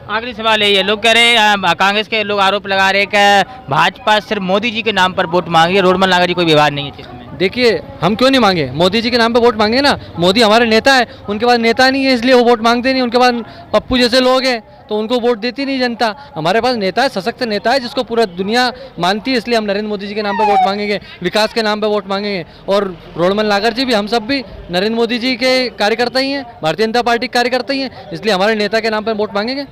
आखिरी सवाल यही है, लोग कह रहे हैं कांग्रेस के लोग आरोप लगा रहे हैं कि भाजपा सिर्फ मोदी जी के नाम पर वोट मांगी है, रोडमल नागर जी कोई विवाद नहीं है क्षेत्र में। देखिए, हम क्यों नहीं मांगे, मोदी जी के नाम पे वोट मांगे ना। मोदी हमारे नेता है, उनके पास नेता नहीं है इसलिए वो वोट मांगते नहीं। उनके पास पप्पू जैसे लोग हैं तो उनको वोट देती नहीं जनता। हमारे पास नेता है, सशक्त नेता है जिसको पूरा दुनिया मानती है, इसलिए हम नरेंद्र मोदी जी के नाम पे वोट मांगेंगे, विकास के नाम पे वोट मांगेंगे। और रोडमल नागर जी भी, हम सब भी नरेंद्र मोदी जी के कार्यकर्ता ही हैं, भारतीय जनता पार्टी के कार्यकर्ता ही हैं, इसलिए हमारे नेता के नाम पर वोट मांगेंगे।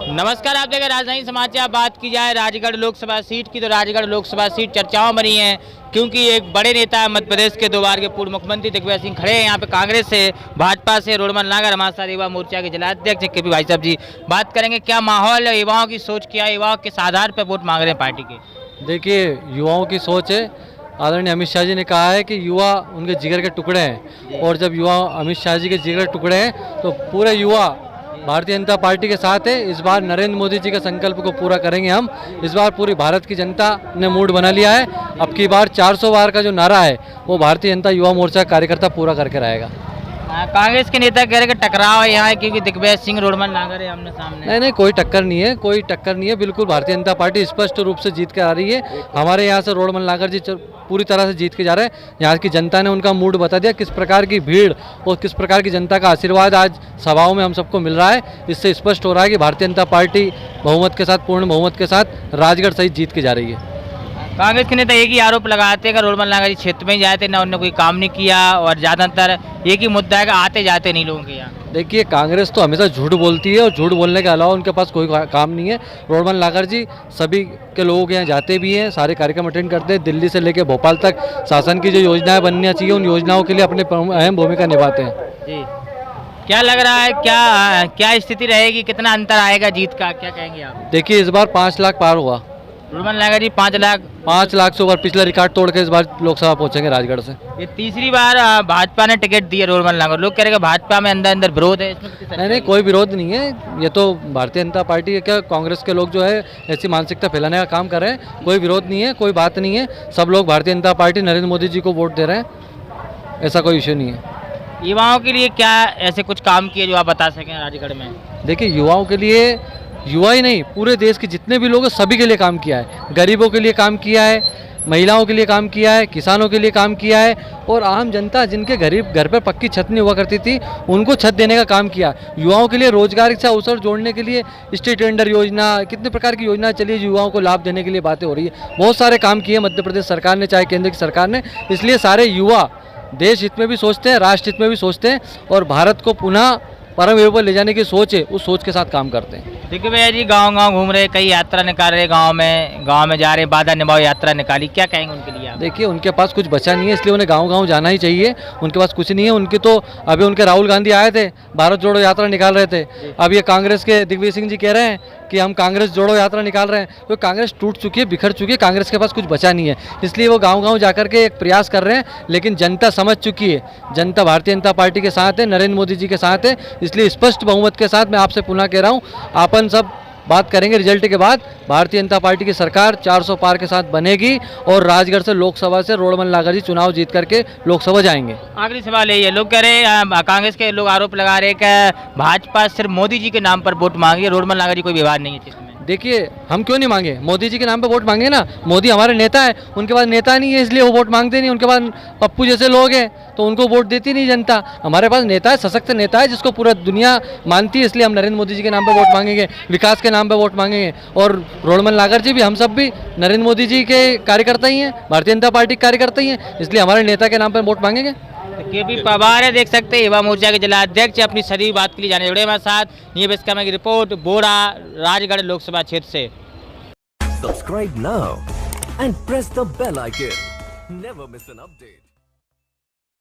नमस्कार, आप देखें राजधानी समाचार। बात की जाए राजगढ़ लोकसभा सीट की तो राजगढ़ लोकसभा सीट चर्चाओं बनी है क्योंकि एक बड़े नेता मध्य प्रदेश के 2 बार के पूर्व मुख्यमंत्री दिग्विजय सिंह खड़े हैं यहाँ पे, कांग्रेस से, भाजपा से रोडमल नागर, हमारे साथ युवा मोर्चा के जिलाध्यक्ष केपी भाई साहब जी। बात करेंगे क्या माहौल है, युवाओं की सोच क्या है, युवाओं किस आधार पर वोट मांग रहे हैं पार्टी के। देखिए, युवाओं की सोच है, आदरणीय अमित शाह जी ने कहा है कि युवा उनके जिगर के टुकड़े हैं, और जब युवा अमित शाह जी के जिगर के टुकड़े हैं तो पूरे युवा भारतीय जनता पार्टी के साथ है। इस बार नरेंद्र मोदी जी के संकल्प को पूरा करेंगे हम। इस बार पूरी भारत की जनता ने मूड बना लिया है। अब की बार 400 बार का जो नारा है वो भारतीय जनता युवा मोर्चा कार्यकर्ता पूरा करके रहेगा। कांग्रेस के नेता कह रहे कि टकराव है यहाँ क्योंकि दिग्विजय सिंह रोडमल नागर है आमने सामने। नहीं, कोई टक्कर नहीं है, कोई टक्कर नहीं है। बिल्कुल भारतीय जनता पार्टी स्पष्ट रूप से जीत के आ रही है। हमारे यहाँ से रोडमल नागर जी पूरी तरह से जीत के जा रहे हैं। यहाँ की जनता ने उनका मूड बता दिया, किस प्रकार की भीड़ और किस प्रकार की जनता का आशीर्वाद आज सभाओं में हम सबको मिल रहा है। इससे स्पष्ट हो रहा है कि भारतीय जनता पार्टी बहुमत के साथ, पूर्ण बहुमत के साथ राजगढ़ सहित जीत के जा रही है। कांग्रेस के नेता एक ही आरोप लगाते हैं कि रोडमल नागर जी क्षेत्र में ही जाते ना, उन्होंने कोई काम नहीं किया, और ज़्यादातर एक ही मुद्दा है कि आते जाते नहीं लोगों के यहाँ। देखिए, कांग्रेस तो हमेशा झूठ बोलती है और झूठ बोलने के अलावा उनके पास कोई काम नहीं है। रोडमल नागर जी सभी के लोगों के यहाँ जाते भी हैं, सारे कार्यक्रम अटेंड करते हैं। दिल्ली से लेकर भोपाल तक शासन की जो योजनाएं बननी चाहिए उन योजनाओं के लिए अपने अहम भूमिका निभाते हैं। जी, क्या लग रहा है, क्या स्थिति रहेगी, कितना अंतर आएगा जीत का, क्या कहेंगे आप। देखिए, इस बार 5 लाख पार हुआ। रोडमल नागर जी 5 लाख से ऊपर पिछला रिकॉर्ड तोड़ के इस बार लोकसभा पहुंचेंगे राजगढ़ से। ये तीसरी बार भाजपा ने टिकट दी है रोडमल नागर। लोग कह रहे हैं कि भाजपा में अंदर अंदर विरोध है, इसमें नहीं, कोई विरोध नहीं है। ये तो भारतीय जनता पार्टी है, क्या कांग्रेस के लोग जो है ऐसी मानसिकता फैलाने का काम कर रहे हैं। कोई विरोध नहीं है, कोई बात नहीं है। सब लोग भारतीय जनता पार्टी नरेंद्र मोदी जी को वोट दे रहे हैं, ऐसा कोई इश्यू नहीं है। युवाओं के लिए क्या ऐसे कुछ काम किए जो आप बता सकें राजगढ़ में। देखिए, युवाओं के लिए, युवा ही नहीं पूरे देश के जितने भी लोग हैं सभी के लिए काम किया है। गरीबों के लिए काम किया है, महिलाओं के लिए काम किया है, किसानों के लिए काम किया है, और आम जनता जिनके गरीब घर पर पक्की छत नहीं हुआ करती थी उनको छत देने का काम किया। युवाओं के लिए रोजगार से अवसर जोड़ने के लिए स्ट्रीट वेंडर योजना, कितने प्रकार की योजना चली है, युवाओं को लाभ देने के लिए बातें हो रही है। बहुत सारे काम किए मध्य प्रदेश सरकार ने, चाहे केंद्र की सरकार ने। इसलिए सारे युवा देश हित में भी सोचते हैं, राष्ट्र हित में भी सोचते हैं, और भारत को पुनः परम योग पर ले जाने की सोच है, उस सोच के साथ काम करते हैं। देखिए भैया जी, गांव-गांव घूम रहे, कई यात्रा निकाल रहे, गांव में जा रहे, बाधा निभाओ यात्रा निकाली, क्या कहेंगे उनके लिए आप। देखिए, उनके पास कुछ बचा नहीं है, इसलिए उन्हें गांव-गांव जाना ही चाहिए। उनके पास कुछ नहीं है। उनकी तो अभी उनके राहुल गांधी आए थे, भारत जोड़ो यात्रा निकाल रहे थे। अब ये कांग्रेस के दिग्विजय सिंह जी कह रहे हैं कि हम कांग्रेस जोड़ो यात्रा निकाल रहे हैं। तो कांग्रेस टूट चुकी है, बिखर चुकी है, कांग्रेस के पास कुछ बचा नहीं है, इसलिए वो गाँव-गाँव जाकर के एक प्रयास कर रहे हैं। लेकिन जनता समझ चुकी है, जनता भारतीय जनता पार्टी के साथ है, नरेंद्र मोदी जी के साथ है। इसलिए स्पष्ट बहुमत के साथ मैं आपसे पुनः कह रहा हूँ, अपन सब बात करेंगे रिजल्ट के बाद। भारतीय जनता पार्टी की सरकार 400 पार के साथ बनेगी और राजगढ़ से लोकसभा से रोडमल नागर जी चुनाव जीत करके लोकसभा जाएंगे। आखिरी सवाल यही है, लोग कह रहे हैं कांग्रेस के लोग आरोप लगा रहे हैं कि भाजपा सिर्फ मोदी जी के नाम पर वोट मांगी है, रोडमल नागर जी कोई विवाद नहीं है। देखिए, हम क्यों नहीं मांगे, मोदी जी के नाम पे वोट मांगे ना। मोदी हमारे नेता है, उनके पास नेता नहीं है इसलिए वो वोट मांगते नहीं। उनके पास पप्पू जैसे लोग हैं तो उनको वोट देती नहीं जनता। हमारे पास नेता है, सशक्त नेता है जिसको पूरा दुनिया मानती है, इसलिए हम नरेंद्र मोदी जी के नाम पे वोट मांगेंगे, विकास के नाम पे वोट मांगेंगे। और रोडमल नागर जी भी, हम सब भी नरेंद्र मोदी जी के कार्यकर्ता ही हैं, भारतीय जनता पार्टी के कार्यकर्ता ही हैं, इसलिए हमारे नेता के नाम पर वोट मांगेंगे। केपी पवार है, देख सकते हैं युवा मोर्चा के जिलाध्यक्ष, अपनी सभी बात के लिए जाने जुड़े हमारे साथ। ये बेस्कम की रिपोर्ट बोड़ा राजगढ़ लोकसभा क्षेत्र से। Subscribe now and press the bell icon. Never miss an update.